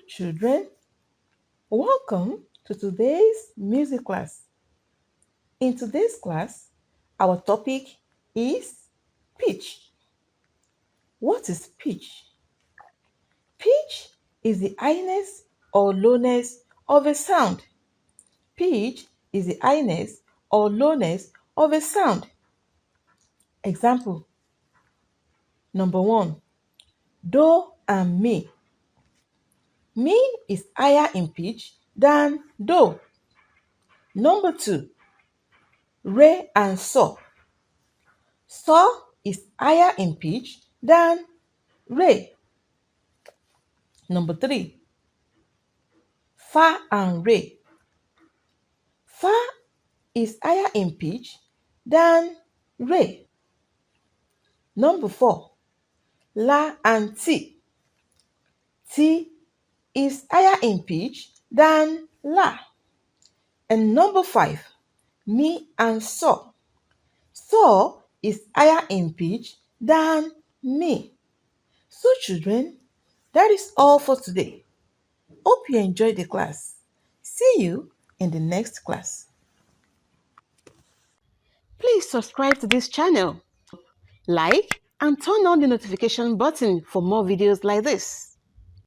Children, welcome to today's music class. In today's class, our topic is pitch. What is pitch? Pitch is the highness or lowness of a sound. Pitch is the highness or lowness of a sound. Example, number 1, do and mi. Mi is higher in pitch than do. Number 2, re and so. So is higher in pitch than re. Number 3, fa and re. Fa is higher in pitch than re. Number 4, la and ti. Ti is higher in pitch than la. And number 5, mi and so. So is higher in pitch than mi. So children, that is all for today. Hope you enjoyed the class. See you in the next class. Please subscribe to this channel, like and turn on the notification button for more videos like this.